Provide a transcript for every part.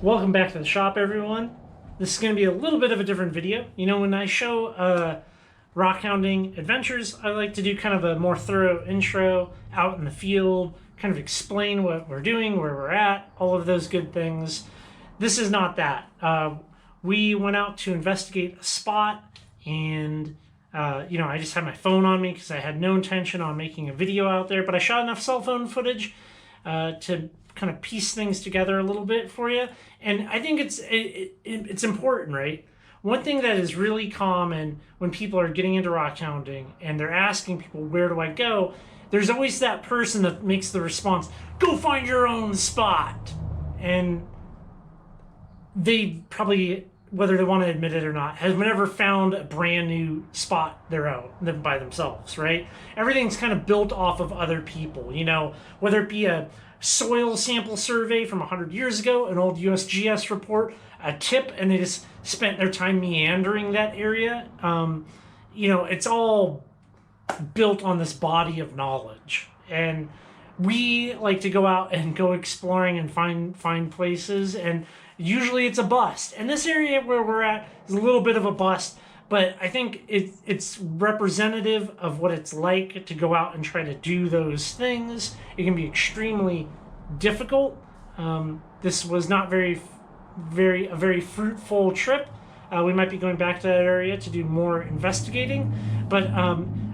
Welcome back to the shop, everyone. This is going to be a little bit of a different video. You know, when I show rockhounding adventures, I like to do kind of a more thorough intro out in the field, kind of explain what we're doing, where we're at, all of those good things. This is not that. We went out to investigate a spot, and I just had my phone on me because I had no intention on making a video out there, but I shot enough cell phone footage to kind of piece things together a little bit for you. And I think it's important, right? One thing that is really common when people are getting into rockhounding and they're asking people, where do I go? There's always that person that makes the response, go find your own spot. And they probably, whether they want to admit it or not, have never found a brand new spot their own by themselves, right? Everything's kind of built off of other people, whether it be a soil sample survey from 100 years ago, an old USGS report, a tip, and they just spent their time meandering that area. It's all built on this body of knowledge. And we like to go out and go exploring and find places, and usually it's a bust. And this area where we're at is a little bit of a bust, but I think it's representative of what it's like to go out and try to do those things. It can be extremely difficult. This was not a very fruitful trip. We might be going back to that area to do more investigating, but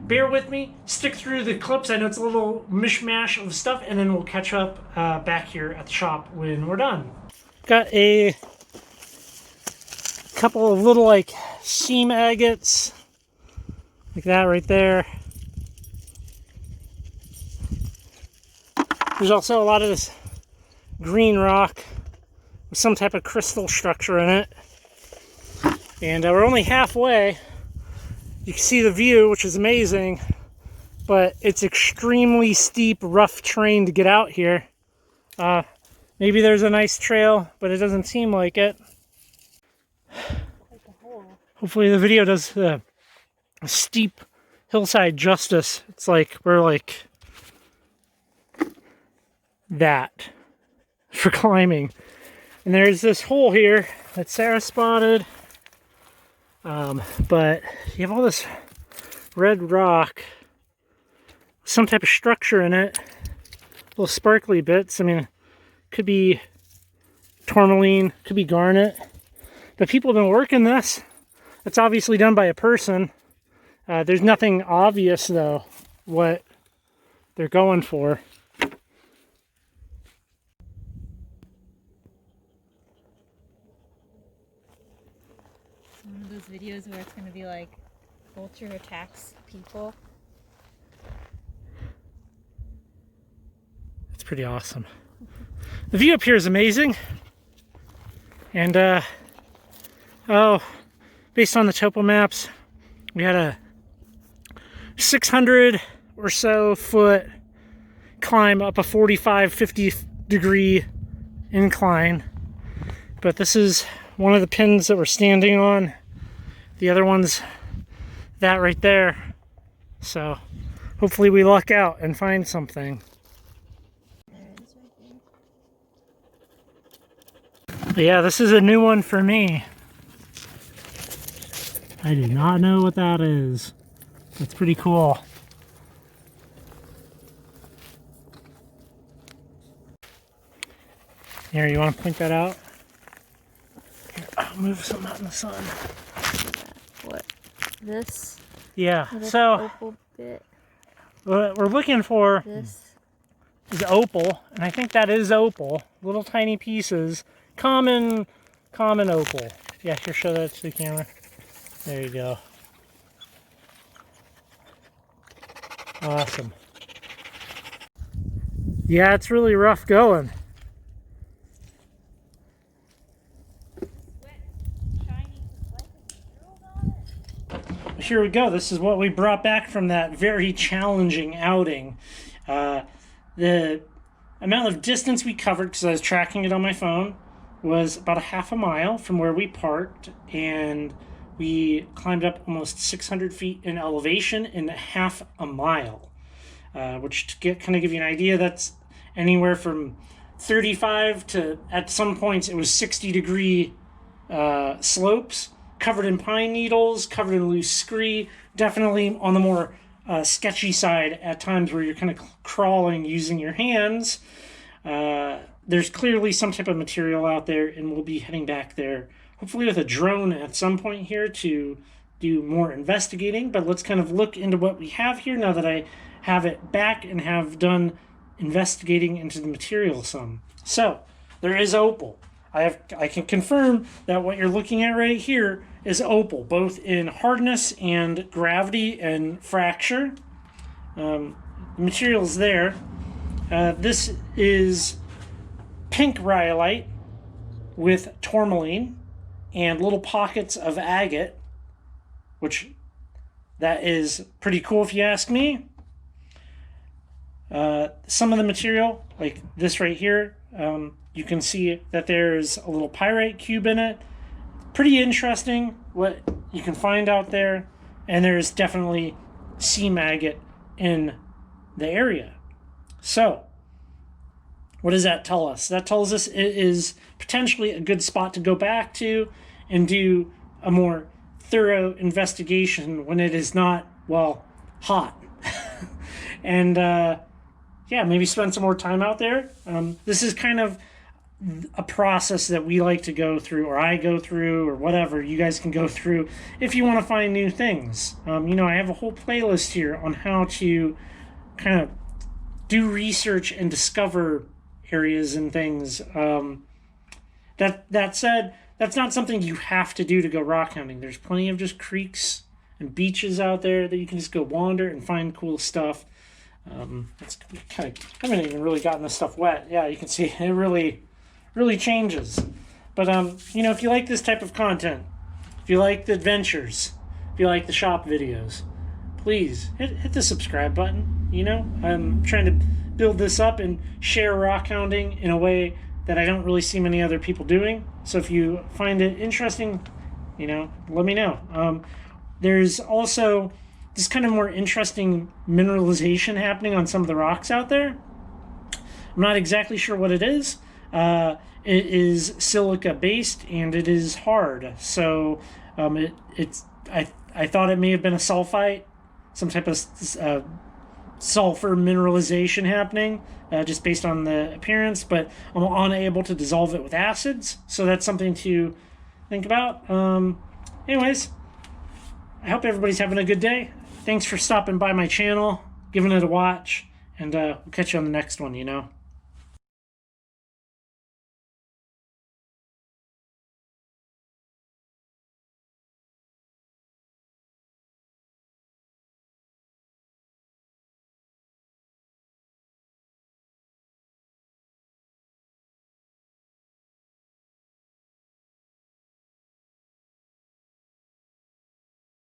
bear with me, stick through the clips. I know it's a little mishmash of stuff, and then we'll catch up back here at the shop when we're done. Got a couple of little seam agates like that right there. There's also a lot of this green rock with some type of crystal structure in it. And we're only halfway. You can see the view, which is amazing, but it's extremely steep, rough terrain to get out here. Maybe there's a nice trail, but it doesn't seem like it. Hopefully the video does a steep hillside justice. It's like we're like that for climbing. And there's this hole here that Sarah spotted. But you have all this red rock, some type of structure in it, little sparkly bits. I mean, could be tourmaline, could be garnet. But people have been working this. It's obviously done by a person. There's nothing obvious, though, what they're going for. One of those videos where it's going to be like vulture attacks people. It's pretty awesome. The view up here is amazing. And based on the topo maps, we had a 600 or so foot climb up a 45-50 degree incline. But this is one of the pins that we're standing on. The other one's that right there. So hopefully we luck out and find something. But yeah, this is a new one for me. I do not know what that is. That's pretty cool. Here, you want to point that out? Here, I'll move something out in the sun. What? This? Yeah, This so opal bit? what we're looking for This? is opal, and I think that is opal. Little tiny pieces. Common opal. Yeah, here, show that to the camera. There you go. Awesome. Yeah, it's really rough going. Here we go. This is what we brought back from that very challenging outing. The amount of distance we covered, because I was tracking it on my phone, was about a half a mile from where we parked, and we climbed up almost 600 feet in elevation in half a mile, which to kind of give you an idea, that's anywhere from 35 to, at some points, it was 60-degree slopes, covered in pine needles, covered in loose scree, definitely on the more sketchy side at times where you're kind of crawling using your hands. There's clearly some type of material out there, and we'll be heading back there, hopefully with a drone at some point here to do more investigating. But let's kind of look into what we have here now that I have it back and have done investigating into the material some. So, there is opal. I can confirm that what you're looking at right here is opal, both in hardness and gravity and fracture. The material's there. This is pink rhyolite with tourmaline and little pockets of agate, which that is pretty cool if you ask me. Some of the material, like this right here, you can see that there's a little pyrite cube in it. Pretty interesting what you can find out there. And there's definitely seam agate in the area. So, what does that tell us? That tells us it is potentially a good spot to go back to and do a more thorough investigation when it is not, well, hot. And, yeah, maybe spend some more time out there. This is kind of a process that we like to go through, or I go through, or whatever you guys can go through if you want to find new things. I have a whole playlist here on how to kind of do research and discover areas and things. That said, that's not something you have to do to go rock hunting. There's plenty of just creeks and beaches out there that you can just go wander and find cool stuff. It's kind of, I haven't even really gotten this stuff wet. Yeah, you can see it really changes. But if you like this type of content, if you like the adventures, if you like the shop videos, please hit the subscribe button. I'm trying to build this up and share rock hounding in a way that I don't really see many other people doing. So if you find it interesting, let me know. There's also this kind of more interesting mineralization happening on some of the rocks out there. I'm not exactly sure what it is. It is silica based and it is hard. So I thought it may have been a sulfite, some type of sulfur mineralization happening, just based on the appearance, but I'm unable to dissolve it with acids. So that's something to think about. Anyways, I hope everybody's having a good day. Thanks for stopping by my channel, giving it a watch, and we'll catch you on the next one,